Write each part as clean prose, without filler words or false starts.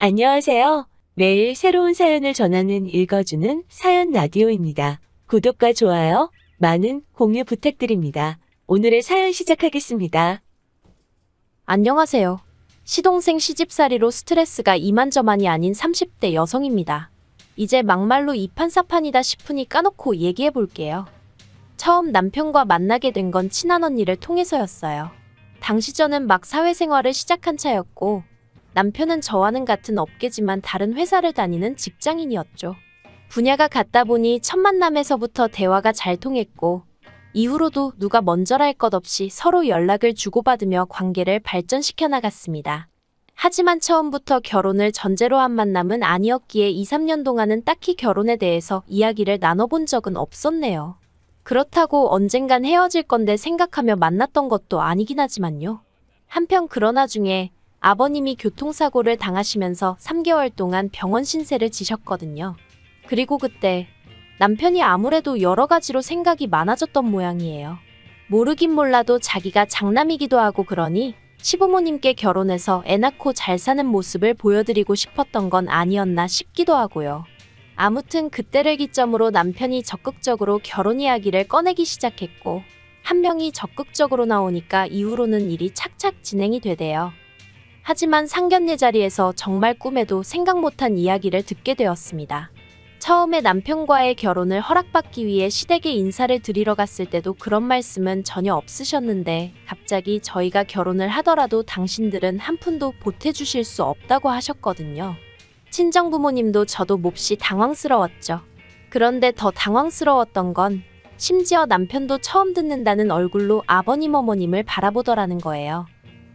안녕하세요. 매일 새로운 사연을 전하는 읽어주는 사연 라디오입니다. 구독과 좋아요, 많은 공유 부탁드립니다. 오늘의 사연 시작하겠습니다. 안녕하세요. 시동생 시집살이로 스트레스가 이만저만이 아닌 30대 여성입니다. 이제 막말로 이판사판이다 싶으니 까놓고 얘기해 볼게요. 처음 남편과 만나게 된 건 친한 언니를 통해서였어요. 당시 저는 막 사회생활을 시작한 차였고 남편은 저와는 같은 업계지만 다른 회사를 다니는 직장인이었죠. 분야가 같다 보니 첫 만남에서부터 대화가 잘 통했고 이후로도 누가 먼저랄 것 없이 서로 연락을 주고받으며 관계를 발전시켜 나갔습니다. 하지만 처음부터 결혼을 전제로 한 만남은 아니었기에 2, 3년 동안은 딱히 결혼에 대해서 이야기를 나눠본 적은 없었네요. 그렇다고 언젠간 헤어질 건데 생각하며 만났던 것도 아니긴 하지만요. 한편 그런 와중에 아버님이 교통사고를 당하시면서 3개월 동안 병원 신세를 지셨거든요. 그리고 그때 남편이 아무래도 여러 가지로 생각이 많아졌던 모양이에요. 모르긴 몰라도 자기가 장남이기도 하고 그러니 시부모님께 결혼해서 애 낳고 잘 사는 모습을 보여드리고 싶었던 건 아니었나 싶기도 하고요. 아무튼 그때를 기점으로 남편이 적극적으로 결혼 이야기를 꺼내기 시작했고 한 명이 적극적으로 나오니까 이후로는 일이 착착 진행이 되대요. 하지만 상견례 자리에서 정말 꿈에도 생각 못한 이야기를 듣게 되었습니다. 처음에 남편과의 결혼을 허락받기 위해 시댁에 인사를 드리러 갔을 때도 그런 말씀은 전혀 없으셨는데 갑자기 저희가 결혼을 하더라도 당신들은 한 푼도 보태주실 수 없다고 하셨거든요. 친정부모님도 저도 몹시 당황스러웠죠. 그런데 더 당황스러웠던 건 심지어 남편도 처음 듣는다는 얼굴로 아버님 어머님을 바라보더라는 거예요.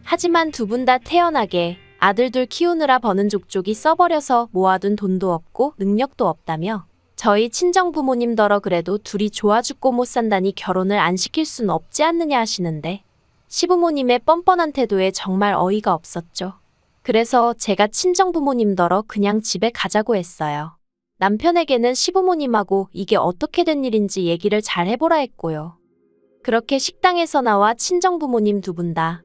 하지만 두 분 다 태연하게 아들둘 키우느라 버는 족족이 써버려서 모아둔 돈도 없고 능력도 없다며 저희 친정부모님더러 그래도 둘이 좋아 죽고 못 산다니 결혼을 안 시킬 순 없지 않느냐 하시는데 시부모님의 뻔뻔한 태도에 정말 어이가 없었죠. 그래서 제가 친정부모님더러 그냥 집에 가자고 했어요. 남편에게는 시부모님하고 이게 어떻게 된 일인지 얘기를 잘 해보라 했고요. 그렇게 식당에서 나와 친정부모님 두 분 다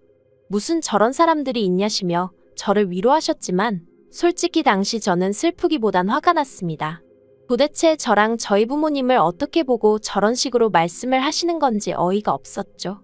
무슨 저런 사람들이 있냐시며 저를 위로하셨지만 솔직히 당시 저는 슬프기보단 화가 났습니다. 도대체 저랑 저희 부모님을 어떻게 보고 저런 식으로 말씀을 하시는 건지 어이가 없었죠.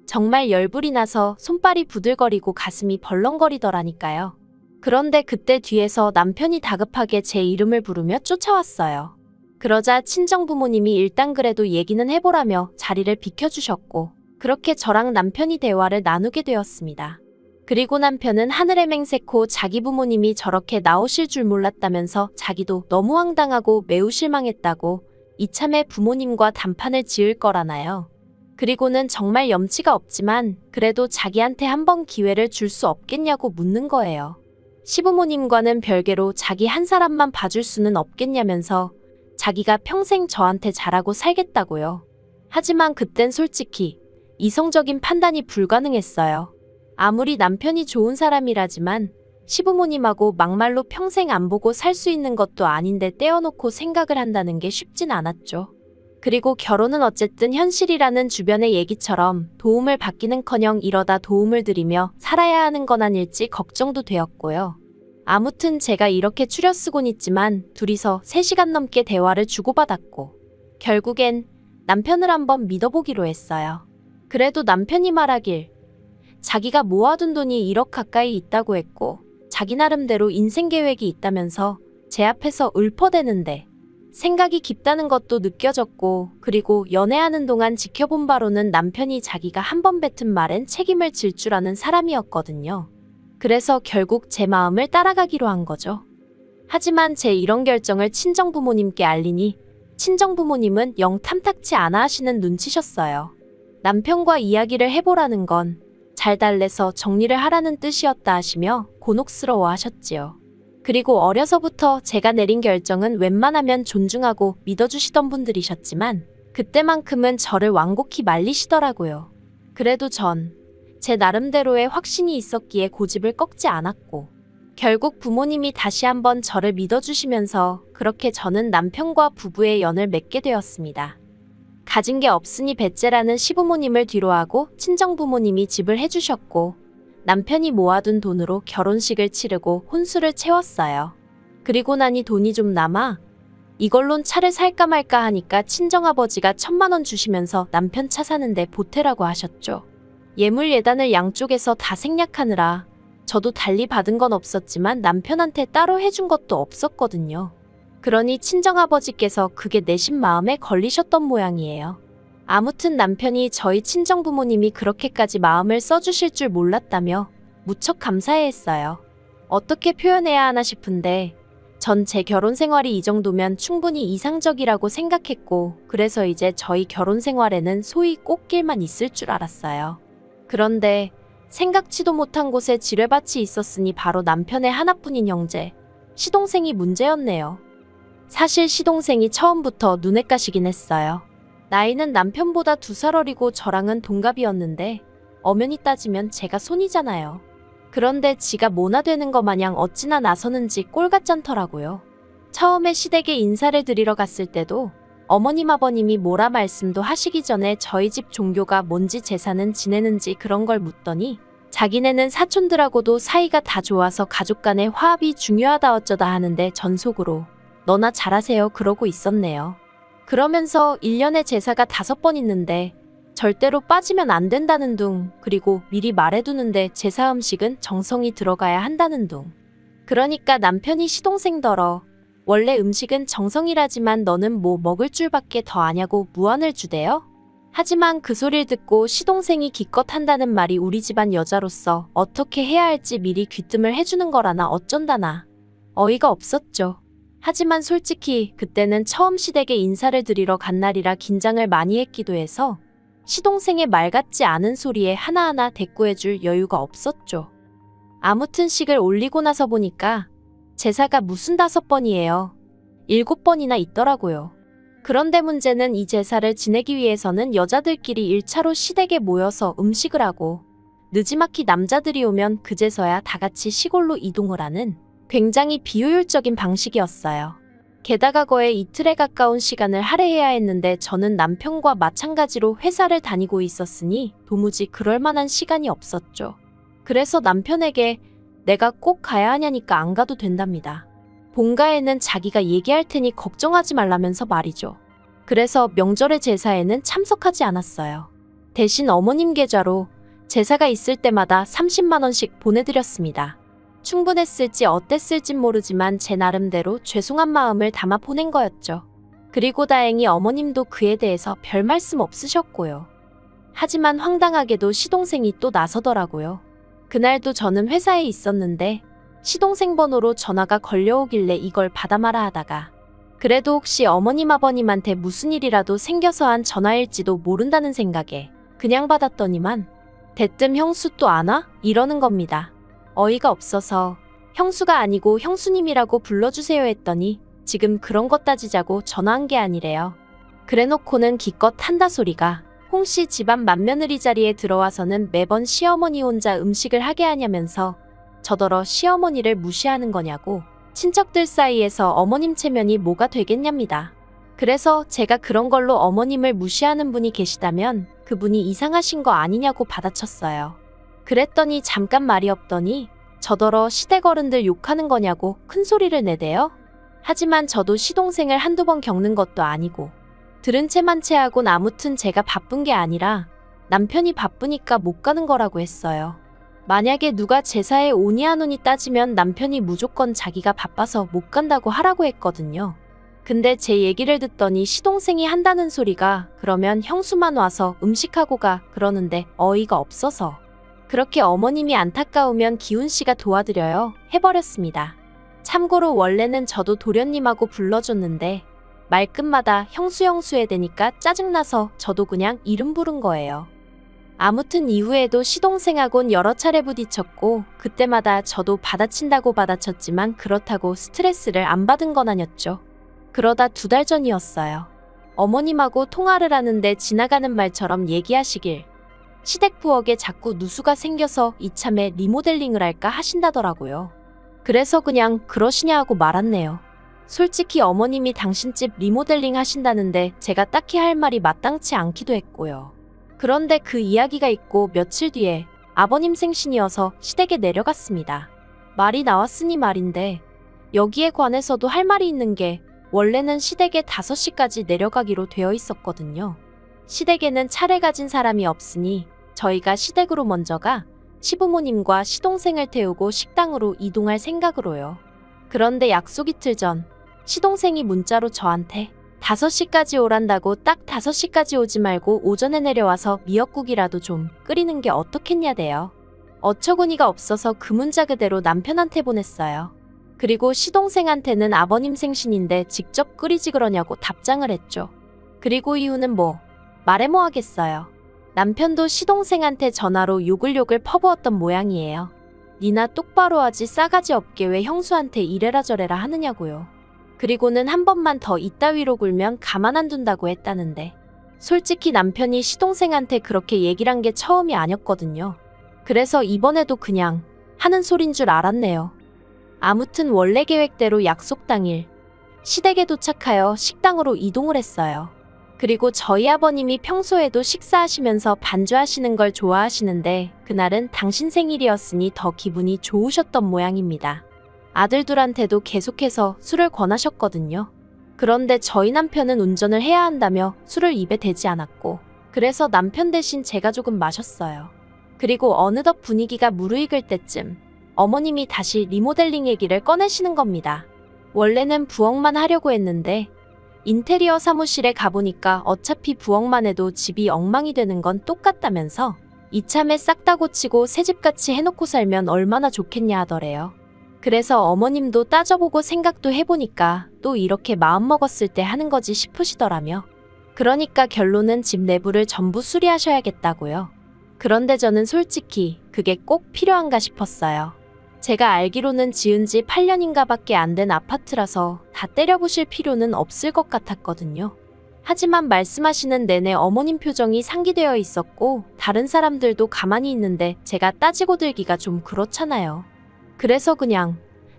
정말 열불이 나서 손발이 부들거리고 가슴이 벌렁거리더라니까요. 그런데 그때 뒤에서 남편이 다급하게 제 이름을 부르며 쫓아왔어요. 그러자 친정부모님이 일단 그래도 얘기는 해보라며 자리를 비켜주셨고 그렇게 저랑 남편이 대화를 나누게 되었습니다. 그리고 남편은 하늘에 맹세코 자기 부모님이 저렇게 나오실 줄 몰랐다면서 자기도 너무 황당하고 매우 실망했다고 이참에 부모님과 단판을 지을 거라나요. 그리고는 정말 염치가 없지만 그래도 자기한테 한 번 기회를 줄 수 없겠냐고 묻는 거예요. 시부모님과는 별개로 자기 한 사람만 봐줄 수는 없겠냐면서 자기가 평생 저한테 잘하고 살겠다고요. 하지만 그땐 솔직히 이성적인 판단이 불가능했어요. 아무리 남편이 좋은 사람이라지만 시부모님하고 막말로 평생 안 보고 살 수 있는 것도 아닌데 떼어놓고 생각을 한다는 게 쉽진 않았죠. 그리고 결혼은 어쨌든 현실이라는 주변의 얘기처럼 도움을 받기는커녕 이러다 도움을 드리며 살아야 하는 건 아닐지 걱정도 되었고요. 아무튼 제가 이렇게 추려쓰곤 있지만 둘이서 3시간 넘게 대화를 주고받았고 결국엔 남편을 한번 믿어보기로 했어요. 그래도 남편이 말하길 자기가 모아둔 돈이 1억 가까이 있다고 했고 자기 나름대로 인생 계획이 있다면서 제 앞에서 읊어대는데 생각이 깊다는 것도 느껴졌고 그리고 연애하는 동안 지켜본 바로는 남편이 자기가 한 번 뱉은 말엔 책임을 질 줄 아는 사람이었거든요. 그래서 결국 제 마음을 따라가기로 한 거죠. 하지만 제 이런 결정을 친정부모님께 알리니 친정부모님은 영 탐탁치 않아 하시는 눈치셨어요. 남편과 이야기를 해보라는 건 잘 달래서 정리를 하라는 뜻이었다 하시며 곤혹스러워 하셨지요. 그리고 어려서부터 제가 내린 결정은 웬만하면 존중하고 믿어주시던 분들이셨지만 그때만큼은 저를 완곡히 말리시더라고요. 그래도 전 제 나름대로의 확신이 있었기에 고집을 꺾지 않았고 결국 부모님이 다시 한번 저를 믿어주시면서 그렇게 저는 남편과 부부의 연을 맺게 되었습니다. 가진 게 없으니 배째라는 시부모님을 뒤로하고 친정부모님이 집을 해주셨고 남편이 모아둔 돈으로 결혼식을 치르고 혼수를 채웠어요. 그리고 나니 돈이 좀 남아 이걸론 차를 살까 말까 하니까 친정아버지가 1,000만 원 주시면서 남편 차 사는데 보태라고 하셨죠. 예물 예단을 양쪽에서 다 생략하느라 저도 달리 받은 건 없었지만 남편한테 따로 해준 것도 없었거든요. 그러니 친정아버지께서 그게 내심 마음에 걸리셨던 모양이에요. 아무튼 남편이 저희 친정부모님이 그렇게까지 마음을 써주실 줄 몰랐다며 무척 감사해했어요. 어떻게 표현해야 하나 싶은데 전 제 결혼 생활이 이 정도면 충분히 이상적이라고 생각했고 그래서 이제 저희 결혼 생활에는 소위 꽃길만 있을 줄 알았어요. 그런데 생각지도 못한 곳에 지뢰밭이 있었으니 바로 남편의 하나뿐인 형제, 시동생이 문제였네요. 사실 시동생이 처음부터 눈에 까시긴 했어요. 나이는 남편보다 2살 어리고 저랑은 동갑이었는데 엄연히 따지면 제가 손이잖아요. 그런데 지가 모나 되는 거 마냥 어찌나 나서는지 꼴같잖더라고요. 처음에 시댁에 인사를 드리러 갔을 때도 어머님 아버님이 뭐라 말씀도 하시기 전에 저희 집 종교가 뭔지 제사는 지내는지 그런 걸 묻더니 자기네는 사촌들하고도 사이가 다 좋아서 가족 간의 화합이 중요하다 어쩌다 하는데 전속으로 너나 잘하세요 그러고 있었네요. 그러면서 1년에 제사가 5번 있는데 절대로 빠지면 안 된다는 둥, 그리고 미리 말해두는데 제사 음식은 정성이 들어가야 한다는 둥. 그러니까 남편이 시동생더러 원래 음식은 정성이라지만 너는 뭐 먹을 줄밖에 더 아냐고 무안을 주대요. 하지만 그 소리를 듣고 시동생이 기껏 한다는 말이 우리 집안 여자로서 어떻게 해야 할지 미리 귀뜸을 해주는 거라나 어쩐다나. 어이가 없었죠. 하지만 솔직히 그때는 처음 시댁에 인사를 드리러 간 날이라 긴장을 많이 했기도 해서 시동생의 말 같지 않은 소리에 하나하나 대꾸해줄 여유가 없었죠. 아무튼 식을 올리고 나서 보니까 제사가 무슨 5번이에요. 7번이나 있더라고요. 그런데 문제는 이 제사를 지내기 위해서는 여자들끼리 1차로 시댁에 모여서 음식을 하고 느지막이 남자들이 오면 그제서야 다 같이 시골로 이동을 하는 굉장히 비효율적인 방식이었어요. 게다가 거의 이틀에 가까운 시간을 할애해야 했는데 저는 남편과 마찬가지로 회사를 다니고 있었으니 도무지 그럴 만한 시간이 없었죠. 그래서 남편에게 내가 꼭 가야 하냐니까 안 가도 된답니다. 본가에는 자기가 얘기할 테니 걱정하지 말라면서 말이죠. 그래서 명절의 제사에는 참석하지 않았어요. 대신 어머님 계좌로 제사가 있을 때마다 30만 원씩 보내드렸습니다. 충분했을지 어땠을진 모르지만 제 나름대로 죄송한 마음을 담아 보낸 거였죠. 그리고 다행히 어머님도 그에 대해서 별 말씀 없으셨고요. 하지만 황당하게도 시동생이 또 나서더라고요. 그날도 저는 회사에 있었는데 시동생 번호로 전화가 걸려오길래 이걸 받아마라 하다가 그래도 혹시 어머님 아버님한테 무슨 일이라도 생겨서 한 전화일지도 모른다는 생각에 그냥 받았더니만 대뜸 형수 또 안 와? 이러는 겁니다. 어이가 없어서 형수가 아니고 형수님이라고 불러주세요 했더니 지금 그런 것 따지자고 전화한 게 아니래요. 그래놓고는 기껏 한다 소리가 홍씨 집안 맏며느리 자리에 들어와서는 매번 시어머니 혼자 음식을 하게 하냐면서 저더러 시어머니를 무시하는 거냐고 친척들 사이에서 어머님 체면이 뭐가 되겠냐입니다. 그래서 제가 그런 걸로 어머님을 무시하는 분이 계시다면 그분이 이상하신 거 아니냐고 받아쳤어요. 그랬더니 잠깐 말이 없더니 저더러 시댁 어른들 욕하는 거냐고 큰 소리를 내대요. 하지만 저도 시동생을 한두 번 겪는 것도 아니고 들은 채만 채하곤 아무튼 제가 바쁜 게 아니라 남편이 바쁘니까 못 가는 거라고 했어요. 만약에 누가 제사에 오니 안 오니 따지면 남편이 무조건 자기가 바빠서 못 간다고 하라고 했거든요. 근데 제 얘기를 듣더니 시동생이 한다는 소리가 그러면 형수만 와서 음식하고 가 그러는데 어이가 없어서 그렇게 어머님이 안타까우면 기훈씨가 도와드려요 해버렸습니다. 참고로 원래는 저도 도련님하고 불러줬는데 말끝마다 형수 해대니까 짜증나서 저도 그냥 이름 부른 거예요. 아무튼 이후에도 시동생하곤 여러 차례 부딪혔고 그때마다 저도 받아친다고 받아쳤지만 그렇다고 스트레스를 안 받은 건 아니었죠. 그러다 2달 전이었어요. 어머님하고 통화를 하는데 지나가는 말처럼 얘기하시길 시댁 부엌에 자꾸 누수가 생겨서 이참에 리모델링을 할까 하신다더라고요. 그래서 그냥 그러시냐 하고 말았네요. 솔직히 어머님이 당신 집 리모델링 하신다는데 제가 딱히 할 말이 마땅치 않기도 했고요. 그런데 그 이야기가 있고 며칠 뒤에 아버님 생신이어서 시댁에 내려갔습니다. 말이 나왔으니 말인데 여기에 관해서도 할 말이 있는 게 원래는 시댁에 5시까지 내려가기로 되어 있었거든요. 시댁에는 차를 가진 사람이 없으니 저희가 시댁으로 먼저 가 시부모님과 시동생을 태우고 식당으로 이동할 생각으로요. 그런데 약속 이틀 전 시동생이 문자로 저한테 5시까지 오란다고 딱 5시까지 오지 말고 오전에 내려와서 미역국이라도 좀 끓이는 게 어떻겠냐대요. 어처구니가 없어서 그 문자 그대로 남편한테 보냈어요. 그리고 시동생한테는 아버님 생신인데 직접 끓이지 그러냐고 답장을 했죠. 그리고 이유는 뭐 말해 뭐 하겠어요. 남편도 시동생한테 전화로 욕을 퍼부었던 모양이에요. 니나 똑바로 하지 싸가지 없게 왜 형수한테 이래라 저래라 하느냐고요. 그리고는 한 번만 더 이따위로 굴면 가만 안 둔다고 했다는데 솔직히 남편이 시동생한테 그렇게 얘기를 한 게 처음이 아니었거든요. 그래서 이번에도 그냥 하는 소린 줄 알았네요. 아무튼 원래 계획대로 약속 당일 시댁에 도착하여 식당으로 이동을 했어요. 그리고 저희 아버님이 평소에도 식사하시면서 반주하시는 걸 좋아하시는데 그날은 당신 생일이었으니 더 기분이 좋으셨던 모양입니다. 아들들한테도 계속해서 술을 권하셨거든요. 그런데 저희 남편은 운전을 해야 한다며 술을 입에 대지 않았고 그래서 남편 대신 제가 조금 마셨어요. 그리고 어느덧 분위기가 무르익을 때쯤 어머님이 다시 리모델링 얘기를 꺼내시는 겁니다. 원래는 부엌만 하려고 했는데 인테리어 사무실에 가보니까 어차피 부엌만 해도 집이 엉망이 되는 건 똑같다면서 이참에 싹 다 고치고 새집같이 해놓고 살면 얼마나 좋겠냐 하더래요. 그래서 어머님도 따져보고 생각도 해보니까 또 이렇게 마음먹었을 때 하는 거지 싶으시더라며. 그러니까 결론은 집 내부를 전부 수리하셔야겠다고요. 그런데 저는 솔직히 그게 꼭 필요한가 싶었어요. 제가 알기로는 지은 지 8년인가 밖에 안 된 아파트라서 다 때려부실 필요는 없을 것 같았거든요. 하지만 말씀하시는 내내 어머님 표정이 상기되어 있었고 다른 사람들도 가만히 있는데 제가 따지고 들기가 좀 그렇잖아요. 그래서 그냥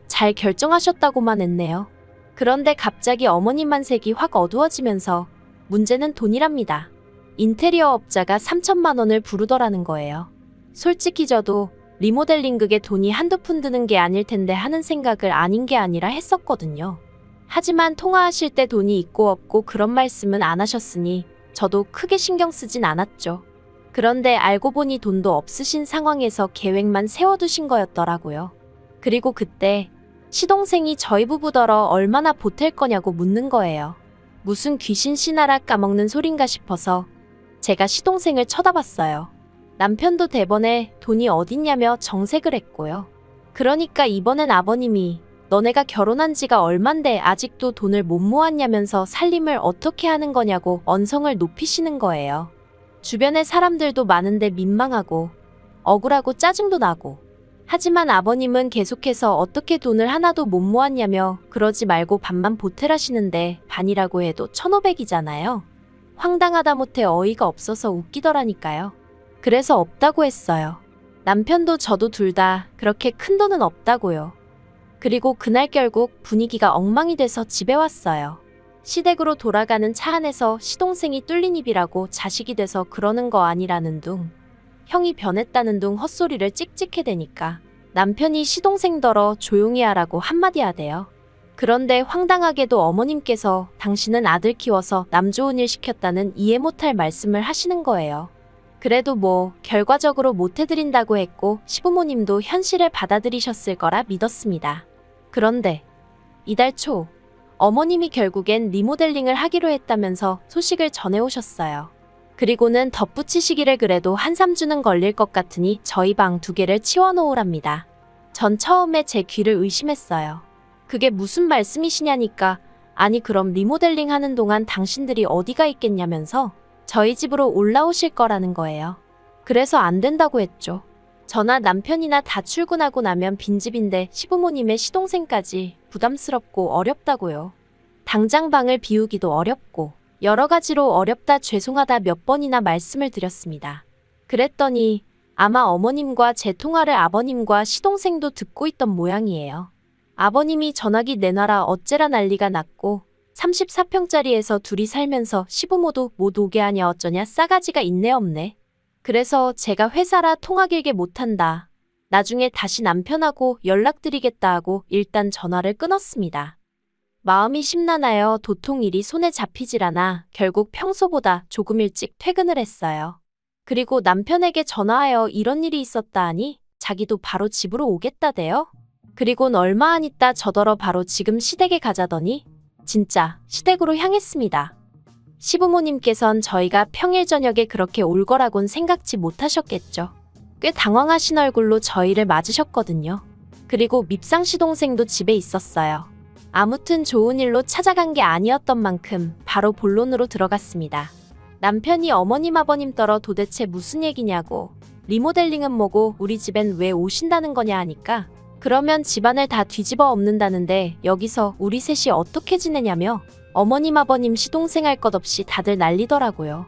잘 결정하셨다고만 했네요. 그런데 갑자기 어머님만 색이 확 어두워지면서 문제는 돈이랍니다. 인테리어 업자가 3천만 원을 부르더라는 거예요. 솔직히 저도 리모델링 그게 돈이 한두 푼 드는 게 아닐 텐데 하는 생각을 아닌 게 아니라 했었거든요. 하지만 통화하실 때 돈이 있고 없고 그런 말씀은 안 하셨으니 저도 크게 신경 쓰진 않았죠. 그런데 알고 보니 돈도 없으신 상황에서 계획만 세워두신 거였더라고요. 그리고 그때 시동생이 저희 부부더러 얼마나 보탤 거냐고 묻는 거예요. 무슨 귀신 신하라 까먹는 소린가 싶어서 제가 시동생을 쳐다봤어요. 남편도 대번에 돈이 어딨냐며 정색을 했고요. 그러니까 이번엔 아버님이 너네가 결혼한 지가 얼만데 아직도 돈을 못 모았냐면서 살림을 어떻게 하는 거냐고 언성을 높이시는 거예요. 주변에 사람들도 많은데 민망하고 억울하고 짜증도 나고 하지만 아버님은 계속해서 어떻게 돈을 하나도 못 모았냐며 그러지 말고 반만 보태라시는데 반이라고 해도 1,500이잖아요. 황당하다 못해 어이가 없어서 웃기더라니까요. 그래서 없다고 했어요. 남편도 저도 둘 다 그렇게 큰 돈은 없다고요. 그리고 그날 결국 분위기가 엉망이 돼서 집에 왔어요. 시댁으로 돌아가는 차 안에서 시동생이 뚫린 입이라고 자식이 돼서 그러는 거 아니라는 둥, 형이 변했다는 둥 헛소리를 찍찍해대니까 남편이 시동생더러 조용히 하라고 한마디 하대요. 그런데 황당하게도 어머님께서 당신은 아들 키워서 남 좋은 일 시켰다는 이해 못할 말씀을 하시는 거예요. 그래도 뭐 결과적으로 못 해드린다고 했고 시부모님도 현실을 받아들이셨을 거라 믿었습니다. 그런데 이달 초 어머님이 결국엔 리모델링을 하기로 했다면서 소식을 전해오셨어요. 그리고는 덧붙이시기를 그래도 한 3주는 걸릴 것 같으니 저희 방 2개를 치워놓으랍니다. 전 처음에 제 귀를 의심했어요. 그게 무슨 말씀이시냐니까 아니 그럼 리모델링 하는 동안 당신들이 어디가 있겠냐면서 저희 집으로 올라오실 거라는 거예요. 그래서 안 된다고 했죠. 저나 남편이나 다 출근하고 나면 빈집인데 시부모님의 시동생까지 부담스럽고 어렵다고요. 당장 방을 비우기도 어렵고 여러 가지로 어렵다 죄송하다 몇 번이나 말씀을 드렸습니다. 그랬더니 아마 어머님과 제 통화를 아버님과 시동생도 듣고 있던 모양이에요. 아버님이 전화기 내놔라 어째라 난리가 났고 34평짜리에서 둘이 살면서 시부모도 못 오게 하냐 어쩌냐 싸가지가 있네 없네. 그래서 제가 회사라 통화 길게 못한다. 나중에 다시 남편하고 연락드리겠다 하고 일단 전화를 끊었습니다. 마음이 심란하여 도통 일이 손에 잡히질 않아 결국 평소보다 조금 일찍 퇴근을 했어요. 그리고 남편에게 전화하여 이런 일이 있었다 하니 자기도 바로 집으로 오겠다대요. 그리곤 얼마 안 있다 저더러 바로 지금 시댁에 가자더니 진짜 시댁으로 향했습니다. 시부모님께선 저희가 평일 저녁에 그렇게 올 거라곤 생각지 못하셨겠죠. 꽤 당황하신 얼굴로 저희를 맞으셨거든요. 그리고 밉상 시동생도 집에 있었어요. 아무튼 좋은 일로 찾아간 게 아니었던 만큼 바로 본론으로 들어갔습니다. 남편이 어머님 아버님 떨어 도대체 무슨 얘기냐고, 리모델링은 뭐고 우리 집엔 왜 오신다는 거냐 하니까 그러면 집안을 다 뒤집어 엎는다는데 여기서 우리 셋이 어떻게 지내냐며 어머님 아버님 시동생 할 것 없이 다들 난리더라고요.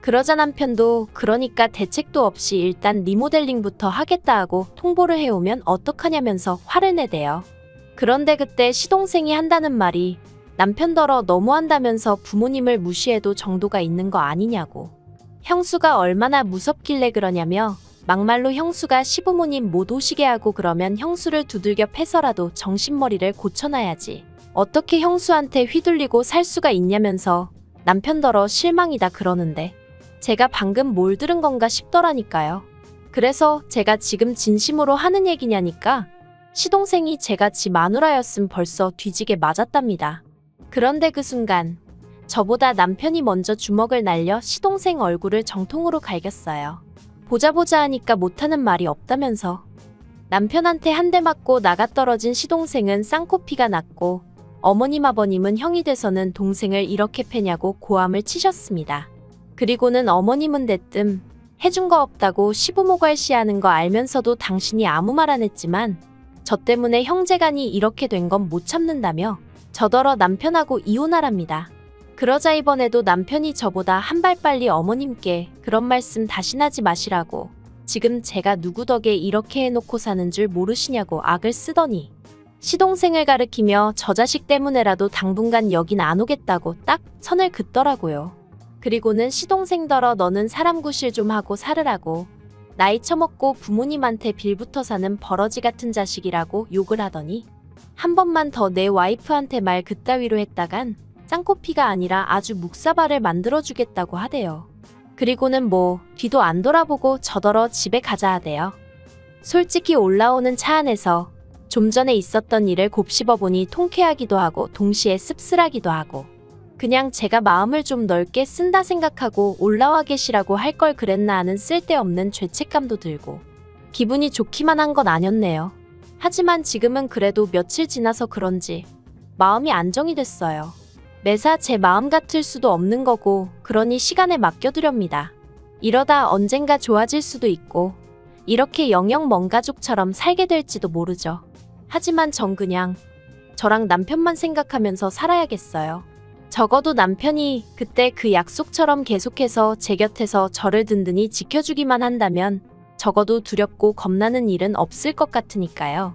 그러자 남편도 그러니까 대책도 없이 일단 리모델링부터 하겠다 하고 통보를 해오면 어떡하냐면서 화를 내대요. 그런데 그때 시동생이 한다는 말이 남편더러 너무한다면서 부모님을 무시해도 정도가 있는 거 아니냐고. 형수가 얼마나 무섭길래 그러냐며 막말로 형수가 시부모님 못 오시게 하고 그러면 형수를 두들겨 패서라도 정신머리를 고쳐놔야지. 어떻게 형수한테 휘둘리고 살 수가 있냐면서 남편더러 실망이다 그러는데 제가 방금 뭘 들은 건가 싶더라니까요. 그래서 제가 지금 진심으로 하는 얘기냐니까 시동생이 제가 지 마누라였음 벌써 뒤지게 맞았답니다. 그런데 그 순간 저보다 남편이 먼저 주먹을 날려 시동생 얼굴을 정통으로 갈겼어요. 보자 하니까 못하는 말이 없다면서. 남편한테 한 대 맞고 나가떨어진 시동생은 쌍코피가 났고 어머님 아버님은 형이 돼서는 동생을 이렇게 패냐고 고함을 치셨습니다. 그리고는 어머님은 대뜸 해준 거 없다고 시부모 괄시하는 거 알면서도 당신이 아무 말 안 했지만 저 때문에 형제간이 이렇게 된 건 못 참는다며 저더러 남편하고 이혼하랍니다. 그러자 이번에도 남편이 저보다 한 발 빨리 어머님께 그런 말씀 다신 하지 마시라고, 지금 제가 누구 덕에 이렇게 해놓고 사는 줄 모르시냐고 악을 쓰더니 시동생을 가리키며 저 자식 때문에라도 당분간 여긴 안 오겠다고 딱 선을 긋더라고요. 그리고는 시동생더러 너는 사람 구실 좀 하고 살으라고, 나이 처먹고 부모님한테 빌붙어 사는 버러지 같은 자식이라고 욕을 하더니 한 번만 더 내 와이프한테 말 그따위로 했다간 쌍코피가 아니라 아주 묵사발을 만들어주겠다고 하대요. 그리고는 뭐 뒤도 안 돌아보고 저더러 집에 가자 하대요. 솔직히 올라오는 차 안에서 좀 전에 있었던 일을 곱씹어보니 통쾌하기도 하고 동시에 씁쓸하기도 하고 그냥 제가 마음을 좀 넓게 쓴다 생각하고 올라와 계시라고 할 걸 그랬나 하는 쓸데없는 죄책감도 들고 기분이 좋기만 한 건 아니었네요. 하지만 지금은 그래도 며칠 지나서 그런지 마음이 안정이 됐어요. 매사 제 마음 같을 수도 없는 거고 그러니 시간에 맡겨두렵니다. 이러다 언젠가 좋아질 수도 있고 이렇게 영영 먼 가족처럼 살게 될지도 모르죠. 하지만 전 그냥 저랑 남편만 생각하면서 살아야겠어요. 적어도 남편이 그때 그 약속처럼 계속해서 제 곁에서 저를 든든히 지켜주기만 한다면 적어도 두렵고 겁나는 일은 없을 것 같으니까요.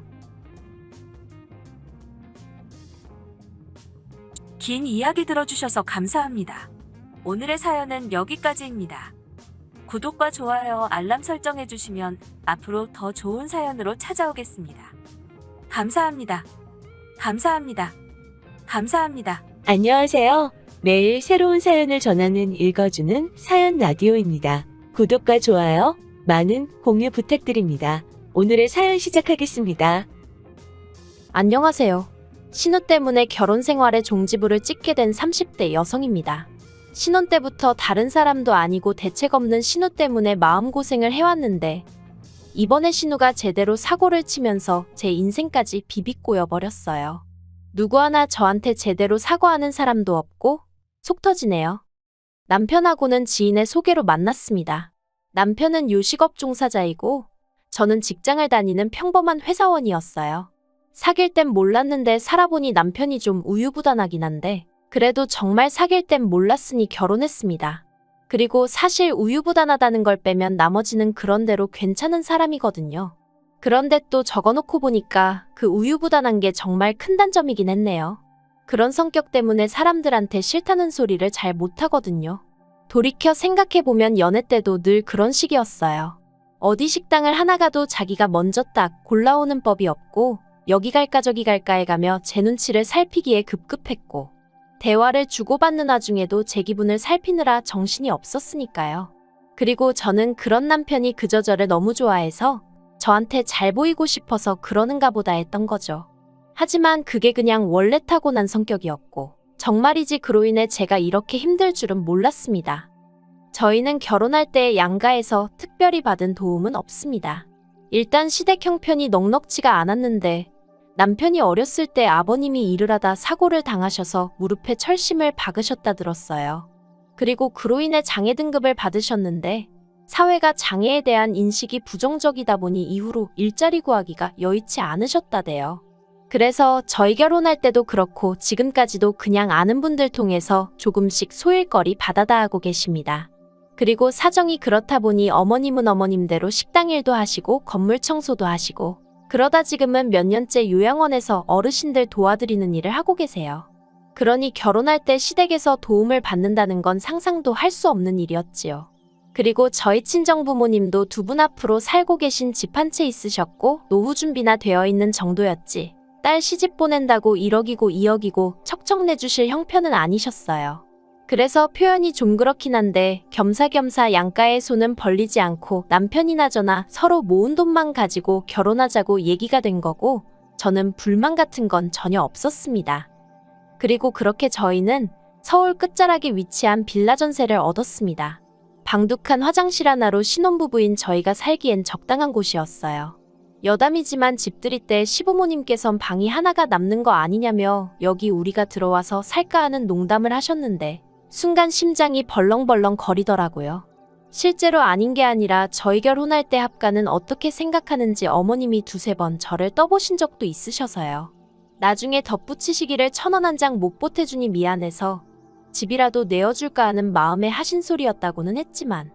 긴 이야기 들어주셔서 감사합니다. 오늘의 사연은 여기까지입니다. 구독과 좋아요, 알람 설정해주시면 앞으로 더 좋은 사연으로 찾아오겠습니다. 감사합니다. 감사합니다. 감사합니다. 안녕하세요. 매일 새로운 사연을 전하는 읽어주는 사연 라디오입니다. 구독과 좋아요, 많은 공유 부탁드립니다. 오늘의 사연 시작하겠습니다. 안녕하세요. 신우 때문에 결혼 생활에 종지부를 찍게 된 30대 여성입니다. 신혼 때부터 다른 사람도 아니고 대책 없는 신우 때문에 마음고생을 해왔는데 이번에 신우가 제대로 사고를 치면서 제 인생까지 비비꼬여 버렸어요. 누구 하나 저한테 제대로 사과하는 사람도 없고 속 터지네요. 남편하고는 지인의 소개로 만났습니다. 남편은 요식업 종사자이고 저는 직장을 다니는 평범한 회사원이었어요. 사귈 땐 몰랐는데 살아보니 남편이 좀 우유부단하긴 한데 그래도 정말 사귈 땐 몰랐으니 결혼했습니다. 그리고 사실 우유부단하다는 걸 빼면 나머지는 그런대로 괜찮은 사람이거든요. 그런데 또 적어놓고 보니까 그 우유부단한 게 정말 큰 단점이긴 했네요. 그런 성격 때문에 사람들한테 싫다는 소리를 잘 못하거든요. 돌이켜 생각해보면 연애 때도 늘 그런 식이었어요. 어디 식당을 하나 가도 자기가 먼저 딱 골라오는 법이 없고 여기 갈까 저기 갈까 해가며 제 눈치를 살피기에 급급했고 대화를 주고받는 와중에도 제 기분을 살피느라 정신이 없었으니까요. 그리고 저는 그런 남편이 그저 저를 너무 좋아해서 저한테 잘 보이고 싶어서 그러는가 보다 했던 거죠. 하지만 그게 그냥 원래 타고난 성격이었고 정말이지 그로 인해 제가 이렇게 힘들 줄은 몰랐습니다. 저희는 결혼할 때 양가에서 특별히 받은 도움은 없습니다. 일단 시댁 형편이 넉넉지가 않았는데 남편이 어렸을 때 아버님이 일을 하다 사고를 당하셔서 무릎에 철심을 박으셨다 들었어요. 그리고 그로 인해 장애 등급을 받으셨는데 사회가 장애에 대한 인식이 부정적이다 보니 이후로 일자리 구하기가 여의치 않으셨다대요. 그래서 저희 결혼할 때도 그렇고 지금까지도 그냥 아는 분들 통해서 조금씩 소일거리 받아다 하고 계십니다. 그리고 사정이 그렇다 보니 어머님은 어머님대로 식당 일도 하시고 건물 청소도 하시고 그러다 지금은 몇 년째 요양원에서 어르신들 도와드리는 일을 하고 계세요. 그러니 결혼할 때 시댁에서 도움을 받는다는 건 상상도 할 수 없는 일이었지요. 그리고 저희 친정부모님도 두 분 앞으로 살고 계신 집 한 채 있으셨고 노후 준비나 되어 있는 정도였지. 딸 시집 보낸다고 1억이고 2억이고 척척 내주실 형편은 아니셨어요. 그래서 표현이 좀 그렇긴 한데 겸사겸사 양가의 손은 벌리지 않고 남편이나 저나 서로 모은 돈만 가지고 결혼하자고 얘기가 된 거고 저는 불만 같은 건 전혀 없었습니다. 그리고 그렇게 저희는 서울 끝자락에 위치한 빌라 전세를 얻었습니다. 방둑한 화장실 하나로 신혼부부인 저희가 살기엔 적당한 곳이었어요. 여담이지만 집들이 때 시부모님께선 방이 하나가 남는 거 아니냐며 여기 우리가 들어와서 살까 하는 농담을 하셨는데 순간 심장이 벌렁벌렁 거리더라고요. 실제로 아닌 게 아니라 저희 결혼할 때 합가는 어떻게 생각하는지 어머님이 두세 번 저를 떠보신 적도 있으셔서요. 나중에 덧붙이시기를 1,000원 한 장 못 보태주니 미안해서 집이라도 내어줄까 하는 마음에 하신 소리였다고는 했지만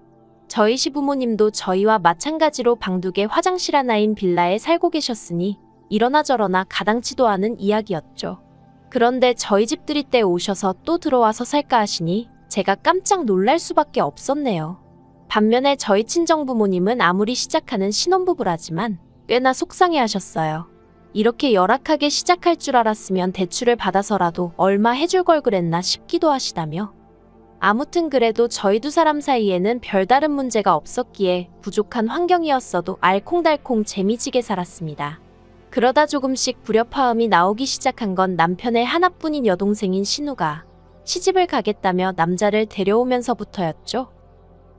저희 시부모님도 저희와 마찬가지로 방둑에 화장실 하나인 빌라에 살고 계셨으니 이러나 저러나 가당치도 않은 이야기였죠. 그런데 저희 집들이 때 오셔서 또 들어와서 살까 하시니 제가 깜짝 놀랄 수밖에 없었네요. 반면에 저희 친정부모님은 아무리 시작하는 신혼부부라지만 꽤나 속상해하셨어요. 이렇게 열악하게 시작할 줄 알았으면 대출을 받아서라도 얼마 해줄 걸 그랬나 싶기도 하시다며 아무튼 그래도 저희 두 사람 사이에는 별다른 문제가 없었기에 부족한 환경이었어도 알콩달콩 재미지게 살았습니다. 그러다 조금씩 불협화음이 나오기 시작한 건 남편의 하나뿐인 여동생인 신우가 시집을 가겠다며 남자를 데려오면서부터였죠.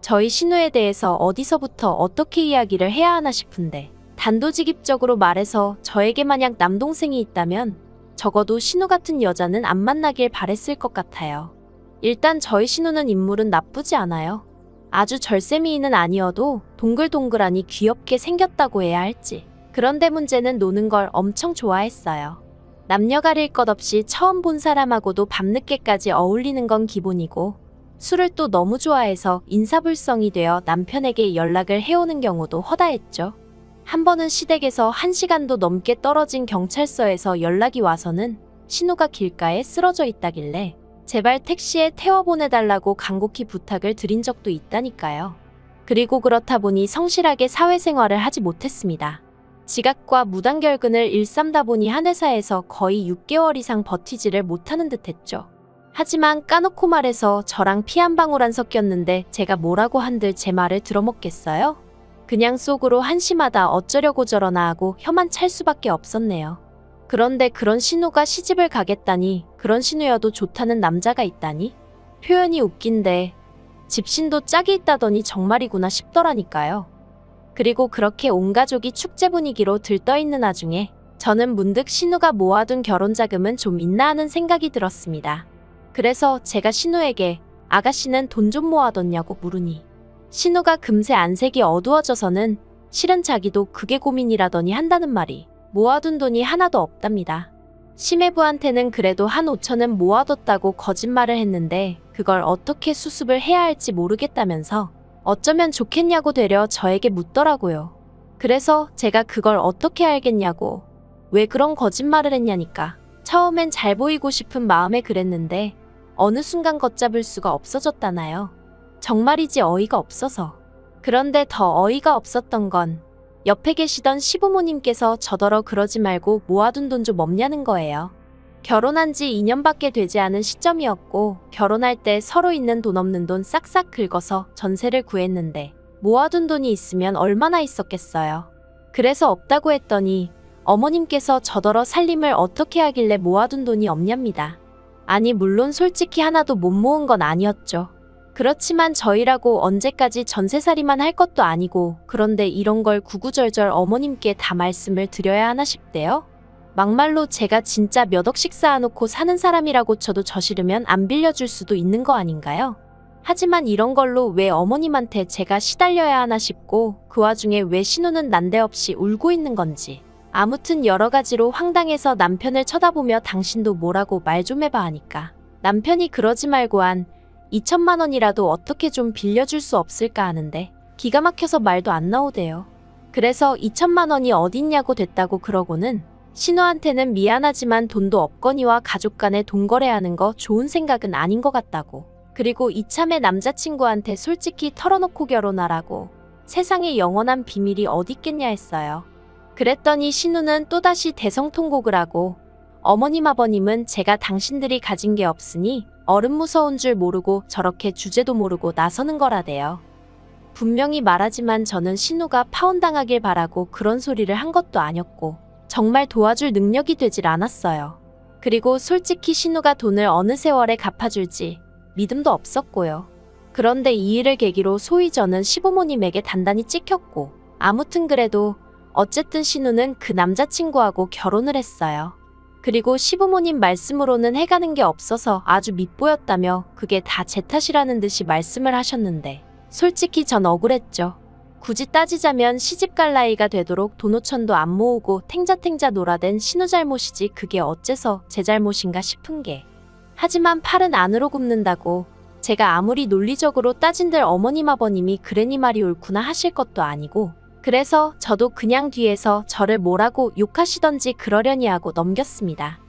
저희 신우에 대해서 어디서부터 어떻게 이야기를 해야 하나 싶은데 단도직입적으로 말해서 저에게 만약 남동생이 있다면 적어도 신우 같은 여자는 안 만나길 바랬을 것 같아요. 일단 저희 신우는 인물은 나쁘지 않아요. 아주 절세미인은 아니어도 동글동글하니 귀엽게 생겼다고 해야 할지. 그런데 문제는 노는 걸 엄청 좋아했어요. 남녀 가릴 것 없이 처음 본 사람하고도 밤늦게까지 어울리는 건 기본이고 술을 또 너무 좋아해서 인사불성이 되어 남편에게 연락을 해오는 경우도 허다했죠. 한 번은 시댁에서 1시간도 넘게 떨어진 경찰서에서 연락이 와서는 신우가 길가에 쓰러져 있다길래 제발 택시에 태워보내달라고 간곡히 부탁을 드린 적도 있다니까요. 그리고 그렇다 보니 성실하게 사회생활을 하지 못했습니다. 지각과 무단결근을 일삼다 보니 한 회사에서 거의 6개월 이상 버티지를 못하는 듯 했죠. 하지만 까놓고 말해서 저랑 피 한 방울 안 섞였는데 제가 뭐라고 한들 제 말을 들어먹겠어요? 그냥 속으로 한심하다 어쩌려고 저러나 하고 혀만 찰 수밖에 없었네요. 그런데 그런 신우가 시집을 가겠다니, 그런 신우여도 좋다는 남자가 있다니? 표현이 웃긴데 집신도 짝이 있다더니 정말이구나 싶더라니까요. 그리고 그렇게 온 가족이 축제 분위기로 들떠있는 와중에 저는 문득 신우가 모아둔 결혼자금은 좀 있나 하는 생각이 들었습니다. 그래서 제가 신우에게 아가씨는 돈 좀 모아뒀냐고 물으니 신우가 금세 안색이 어두워져서는 실은 자기도 그게 고민이라더니 한다는 말이 모아둔 돈이 하나도 없답니다. 시매부한테는 그래도 한 5천은 모아뒀다고 거짓말을 했는데 그걸 어떻게 수습을 해야 할지 모르겠다면서 어쩌면 좋겠냐고 되려 저에게 묻더라고요. 그래서 제가 그걸 어떻게 알겠냐고, 왜 그런 거짓말을 했냐니까. 처음엔 잘 보이고 싶은 마음에 그랬는데 어느 순간 걷잡을 수가 없어졌다나요. 정말이지 어이가 없어서. 그런데 더 어이가 없었던 건 옆에 계시던 시부모님께서 저더러 그러지 말고 모아둔 돈 좀 없냐는 거예요. 결혼한 지 2년밖에 되지 않은 시점이었고 결혼할 때 서로 있는 돈 없는 돈 싹싹 긁어서 전세를 구했는데 모아둔 돈이 있으면 얼마나 있었겠어요. 그래서 없다고 했더니 어머님께서 저더러 살림을 어떻게 하길래 모아둔 돈이 없냐입니다. 아니 물론 솔직히 하나도 못 모은 건 아니었죠. 그렇지만 저희라고 언제까지 전세살이만 할 것도 아니고 그런데 이런 걸 구구절절 어머님께 다 말씀을 드려야 하나 싶대요. 막말로 제가 진짜 몇 억씩 쌓아놓고 사는 사람이라고 쳐도 저 싫으면 안 빌려줄 수도 있는 거 아닌가요? 하지만 이런 걸로 왜 어머님한테 제가 시달려야 하나 싶고 그 와중에 왜 신우는 난데없이 울고 있는 건지. 아무튼 여러 가지로 황당해서 남편을 쳐다보며 당신도 뭐라고 말 좀 해봐 하니까 남편이 그러지 말고 한 2천만 원이라도 어떻게 좀 빌려줄 수 없을까 하는데 기가 막혀서 말도 안 나오대요. 그래서 2천만 원이 어딨냐고 됐다고 그러고는 신우한테는 미안하지만 돈도 없거니와 가족 간에 돈 거래하는 거 좋은 생각은 아닌 것 같다고. 그리고 이참에 남자친구한테 솔직히 털어놓고 결혼하라고. 세상에 영원한 비밀이 어딨겠냐 했어요. 그랬더니 신우는 또다시 대성통곡을 하고 어머님 아버님은 제가 당신들이 가진 게 없으니 어른 무서운 줄 모르고 저렇게 주제도 모르고 나서는 거라대요. 분명히 말하지만 저는 신우가 파혼당하길 바라고 그런 소리를 한 것도 아니었고 정말 도와줄 능력이 되질 않았어요. 그리고 솔직히 신우가 돈을 어느 세월에 갚아줄지 믿음도 없었고요. 그런데 이 일을 계기로 소위 저는 시부모님에게 단단히 찍혔고 아무튼 그래도 어쨌든 신우는 그 남자친구하고 결혼을 했어요. 그리고 시부모님 말씀으로는 해가는 게 없어서 아주 밉보였다며 그게 다 제 탓이라는 듯이 말씀을 하셨는데 솔직히 전 억울했죠. 굳이 따지자면 시집갈 나이가 되도록 돈 5천도 안 모으고 탱자탱자 놀아댄 신우 잘못이지 그게 어째서 제 잘못인가 싶은 게. 하지만 팔은 안으로 굽는다고 제가 아무리 논리적으로 따진들 어머님 아버님이 그래니 말이 옳구나 하실 것도 아니고 그래서 저도 그냥 뒤에서 저를 뭐라고 욕하시던지 그러려니 하고 넘겼습니다.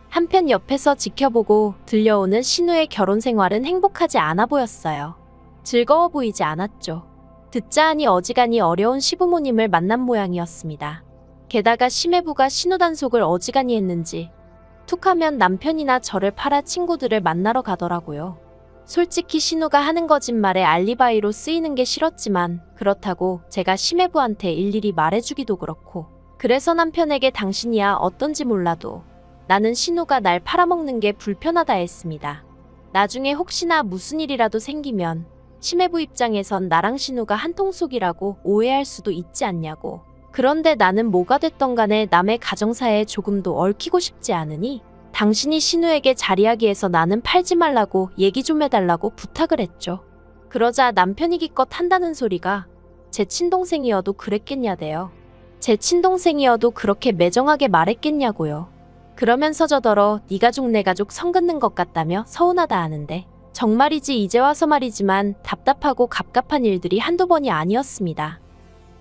한편 옆에서 지켜보고 들려오는 신우의 결혼 생활은 행복하지 않아 보였어요. 즐거워 보이지 않았죠. 듣자 하니 어지간히 어려운 시부모님을 만난 모양이었습니다. 게다가 시매부가 신우 단속을 어지간히 했는지 툭하면 남편이나 저를 팔아 친구들을 만나러 가더라고요. 솔직히 신우가 하는 거짓말에 알리바이로 쓰이는 게 싫었지만 그렇다고 제가 시매부한테 일일이 말해주기도 그렇고 그래서 남편에게 당신이야 어떤지 몰라도 나는 신우가 날 팔아먹는 게 불편하다 했습니다. 나중에 혹시나 무슨 일이라도 생기면 시매부 입장에선 나랑 신우가 한통속이라고 오해할 수도 있지 않냐고. 그런데 나는 뭐가 됐던 간에 남의 가정사에 조금도 얽히고 싶지 않으니 당신이 신우에게 자리하기에서 나는 팔지 말라고 얘기 좀 해달라고 부탁을 했죠. 그러자 남편이 기껏 한다는 소리가 제 친동생이어도 그랬겠냐대요. 제 친동생이어도 그렇게 매정하게 말했겠냐고요. 그러면서 저더러 네 가족 내 가족 선 긋는 것 같다며 서운하다 하는데 정말이지 이제 와서 말이지만 답답하고 갑갑한 일들이 한두 번이 아니었습니다.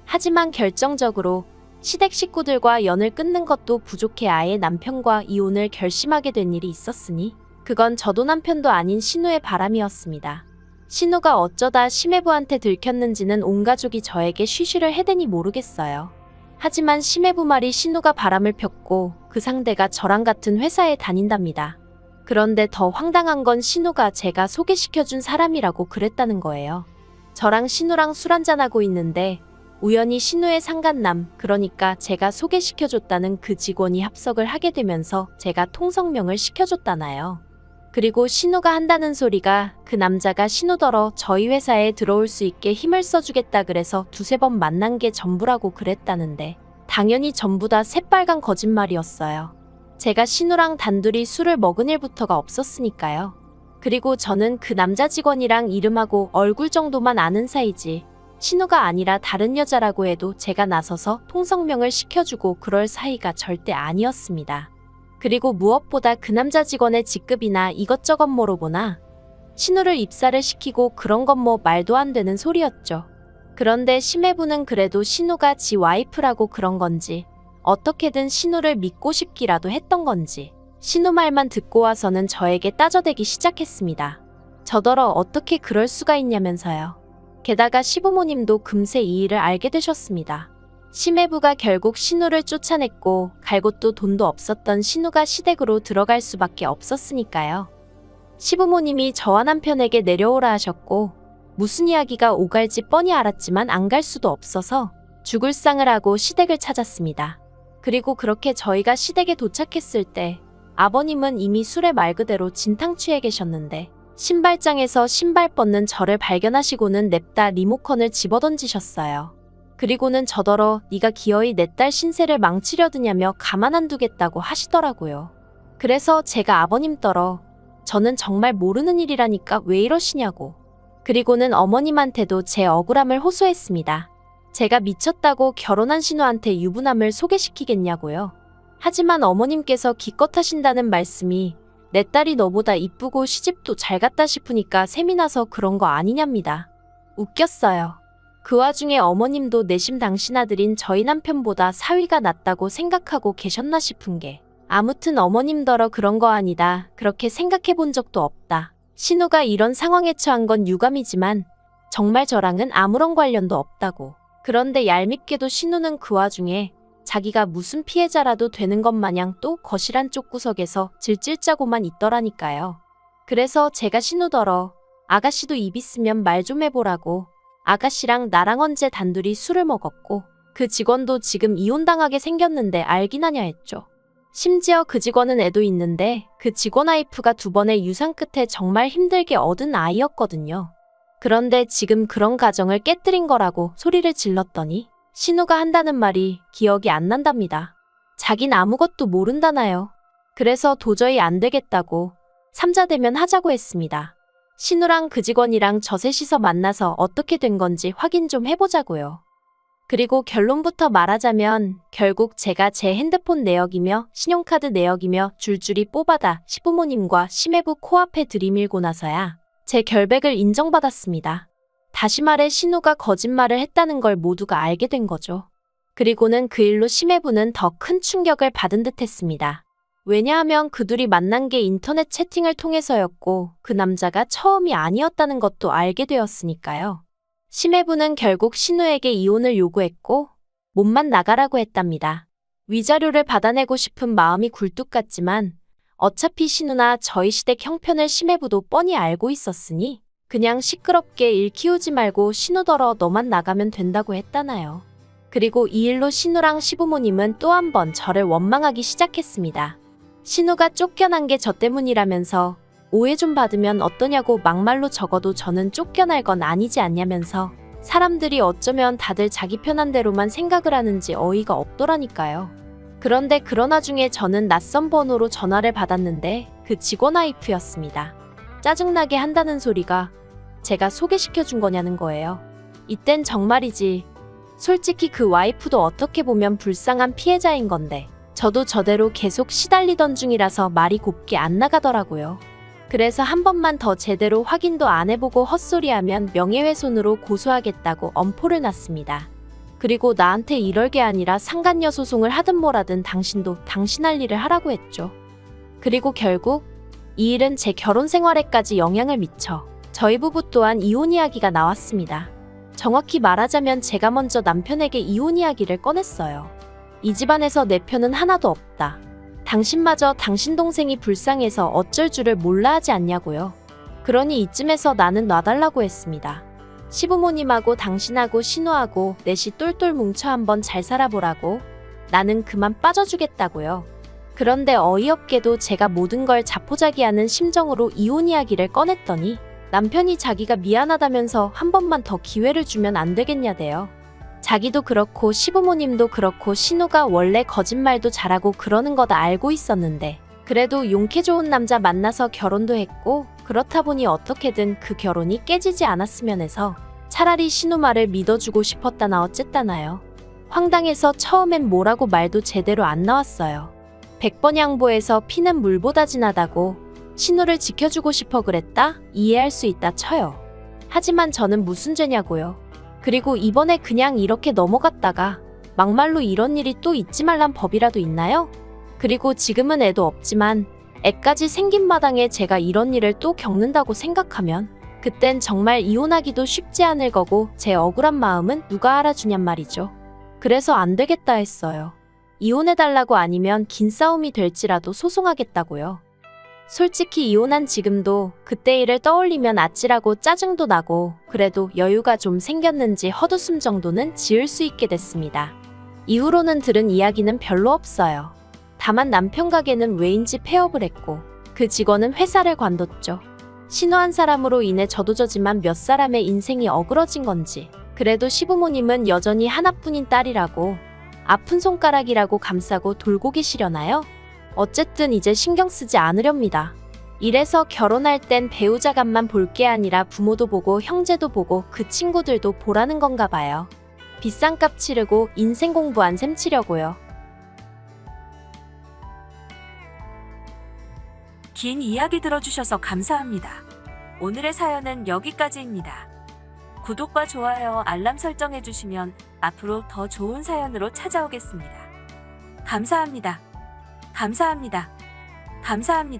하지만 결정적으로 시댁 식구들과 연을 끊는 것도 부족해 아예 남편과 이혼을 결심하게 된 일이 있었으니 그건 저도 남편도 아닌 신우의 바람이었습니다. 신우가 어쩌다 시매부한테 들켰는지는 온 가족이 저에게 쉬쉬를 해대니 모르겠어요. 하지만 시매부 말이 신우가 바람을 폈고 그 상대가 저랑 같은 회사에 다닌답니다. 그런데 더 황당한 건 신우가 제가 소개시켜준 사람이라고 그랬다는 거예요. 저랑 신우랑 술 한잔하고 있는데 우연히 신우의 상간남, 그러니까 제가 소개시켜줬다는 그 직원이 합석을 하게 되면서 제가 통성명을 시켜줬다나요. 그리고 신우가 한다는 소리가 그 남자가 신우더러 저희 회사에 들어올 수 있게 힘을 써주겠다 그래서 두세 번 만난 게 전부라고 그랬다는데 당연히 전부 다 새빨간 거짓말이었어요. 제가 신우랑 단둘이 술을 먹은 일부터가 없었으니까요. 그리고 저는 그 남자 직원이랑 이름하고 얼굴 정도만 아는 사이지 신우가 아니라 다른 여자라고 해도 제가 나서서 통성명을 시켜주고 그럴 사이가 절대 아니었습니다. 그리고 무엇보다 그 남자 직원의 직급이나 이것저것 모르보나 신우를 입사를 시키고 그런 건 뭐 말도 안 되는 소리였죠. 그런데 시매부는 그래도 신우가 지 와이프라고 그런 건지 어떻게든 신우를 믿고 싶기라도 했던 건지 신우 말만 듣고 와서는 저에게 따져대기 시작했습니다. 저더러 어떻게 그럴 수가 있냐면서요. 게다가 시부모님도 금세 이 일을 알게 되셨습니다. 심해부가 결국 신우를 쫓아냈고 갈 곳도 돈도 없었던 신우가 시댁으로 들어갈 수밖에 없었으니까요. 시부모님이 저와 남편에게 내려오라 하셨고 무슨 이야기가 오갈지 뻔히 알았지만 안 갈 수도 없어서 죽을 상을 하고 시댁을 찾았습니다. 그리고 그렇게 저희가 시댁에 도착했을 때 아버님은 이미 술에 말 그대로 진탕 취해 계셨는데 신발장에서 신발 뻗는 저를 발견하시고는 냅다 리모컨을 집어던지셨어요. 그리고는 저더러 네가 기어이 내 딸 신세를 망치려 드냐며 가만 안 두겠다고 하시더라고요. 그래서 제가 아버님 떨어 저는 정말 모르는 일이라니까 왜 이러시냐고. 그리고는 어머님한테도 제 억울함을 호소했습니다. 제가 미쳤다고 결혼한 신우한테 유부남을 소개시키겠냐고요. 하지만 어머님께서 기껏 하신다는 말씀이 내 딸이 너보다 이쁘고 시집도 잘 갔다 싶으니까 셈이 나서 그런 거 아니냐입니다. 웃겼어요. 그 와중에 어머님도 내심 당신 아들인 저희 남편보다 사위가 낫다고 생각하고 계셨나 싶은 게 아무튼 어머님더러 그런 거 아니다. 그렇게 생각해 본 적도 없다. 신우가 이런 상황에 처한 건 유감이지만 정말 저랑은 아무런 관련도 없다고. 그런데 얄밉게도 신우는 그 와중에 자기가 무슨 피해자라도 되는 것 마냥 또 거실 한쪽 구석에서 질질 짜고만 있더라니까요. 그래서 제가 신우더러 아가씨도 입 있으면 말 좀 해보라고 아가씨랑 나랑 언제 단둘이 술을 먹었고 그 직원도 지금 이혼당하게 생겼는데 알긴 하냐 했죠. 심지어 그 직원은 애도 있는데 그 직원 와이프가 2번의 유산 끝에 정말 힘들게 얻은 아이였거든요. 그런데 지금 그런 가정을 깨뜨린 거라고 소리를 질렀더니 신우가 한다는 말이 기억이 안 난답니다. 자긴 아무것도 모른다나요. 그래서 도저히 안 되겠다고 삼자 대면 하자고 했습니다. 신우랑 그 직원이랑 저 셋이서 만나서 어떻게 된 건지 확인 좀 해보자고요. 그리고 결론부터 말하자면 결국 제가 제 핸드폰 내역이며 신용카드 내역이며 줄줄이 뽑아다 시부모님과 심해부 코앞에 들이밀고 나서야 제 결백을 인정받았습니다. 다시 말해 신우가 거짓말을 했다는 걸 모두가 알게 된 거죠. 그리고는 그 일로 심해부는 더 큰 충격을 받은 듯 했습니다. 왜냐하면 그 둘이 만난 게 인터넷 채팅을 통해서였고 그 남자가 처음이 아니었다는 것도 알게 되었으니까요. 심해부는 결국 신우에게 이혼을 요구했고 몸만 나가라고 했답니다. 위자료를 받아내고 싶은 마음이 굴뚝 같지만 어차피 신우나 저희 시댁 형편을 심해부도 뻔히 알고 있었으니 그냥 시끄럽게 일 키우지 말고 신우더러 너만 나가면 된다고 했다나요. 그리고 이 일로 신우랑 시부모님은 또 한 번 저를 원망하기 시작했습니다. 신우가 쫓겨난 게 저 때문이라면서 오해 좀 받으면 어떠냐고 막말로 적어도 저는 쫓겨날 건 아니지 않냐면서 사람들이 어쩌면 다들 자기 편한 대로만 생각을 하는지 어이가 없더라니까요. 그런데 그런 와중에 저는 낯선 번호로 전화를 받았는데 그 직원 와이프였습니다. 짜증나게 한다는 소리가 제가 소개시켜준 거냐는 거예요. 이땐 정말이지. 솔직히 그 와이프도 어떻게 보면 불쌍한 피해자인 건데 저도 저대로 계속 시달리던 중이라서 말이 곱게 안 나가더라고요. 그래서 한 번만 더 제대로 확인도 안 해보고 헛소리하면 명예훼손으로 고소하겠다고 엄포를 놨습니다. 그리고 나한테 이럴 게 아니라 상간녀 소송을 하든 뭐라든 당신도 당신 할 일을 하라고 했죠. 그리고 결국 이 일은 제 결혼 생활에까지 영향을 미쳐 저희 부부 또한 이혼 이야기가 나왔습니다. 정확히 말하자면 제가 먼저 남편에게 이혼 이야기를 꺼냈어요. 이 집안에서 내 편은 하나도 없다. 당신마저 당신 동생이 불쌍해서 어쩔 줄을 몰라 하지 않냐고요. 그러니 이쯤에서 나는 놔달라고 했습니다. 시부모님하고 당신하고 신우하고 넷이 똘똘 뭉쳐 한번 잘 살아보라고 나는 그만 빠져주겠다고요. 그런데 어이없게도 제가 모든 걸 자포자기하는 심정으로 이혼 이야기를 꺼냈더니 남편이 자기가 미안하다면서 한 번만 더 기회를 주면 안 되겠냐대요. 자기도 그렇고 시부모님도 그렇고 신우가 원래 거짓말도 잘하고 그러는 거다 알고 있었는데 그래도 용케 좋은 남자 만나서 결혼도 했고 그렇다 보니 어떻게든 그 결혼이 깨지지 않았으면 해서 차라리 신우 말을 믿어주고 싶었다나 어쨌다나요. 황당해서 처음엔 뭐라고 말도 제대로 안 나왔어요. 100번 양보해서 피는 물보다 진하다고 신우를 지켜주고 싶어 그랬다? 이해할 수 있다 쳐요. 하지만 저는 무슨 죄냐고요. 그리고 이번에 그냥 이렇게 넘어갔다가 막말로 이런 일이 또 있지 말란 법이라도 있나요? 그리고 지금은 애도 없지만 애까지 생긴 마당에 제가 이런 일을 또 겪는다고 생각하면 그땐 정말 이혼하기도 쉽지 않을 거고 제 억울한 마음은 누가 알아주냔 말이죠. 그래서 안 되겠다 했어요. 이혼해달라고 아니면 긴 싸움이 될지라도 소송하겠다고요. 솔직히 이혼한 지금도 그때 일을 떠올리면 아찔하고 짜증도 나고 그래도 여유가 좀 생겼는지 헛웃음 정도는 지을 수 있게 됐습니다. 이후로는 들은 이야기는 별로 없어요. 다만 남편 가게는 왜인지 폐업을 했고 그 직원은 회사를 관뒀죠. 신호한 사람으로 인해 저도 저지만 몇 사람의 인생이 어그러진 건지 그래도 시부모님은 여전히 하나뿐인 딸이라고 아픈 손가락이라고 감싸고 돌고 계시려나요? 어쨌든 이제 신경 쓰지 않으렵니다. 이래서 결혼할 땐 배우자간만 볼 게 아니라 부모도 보고 형제도 보고 그 친구들도 보라는 건가 봐요. 비싼 값 치르고 인생 공부한 셈 치려고요. 긴 이야기 들어주셔서 감사합니다. 오늘의 사연은 여기까지입니다. 구독과 좋아요, 알람 설정해주시면 앞으로 더 좋은 사연으로 찾아오겠습니다. 감사합니다. 감사합니다. 감사합니다.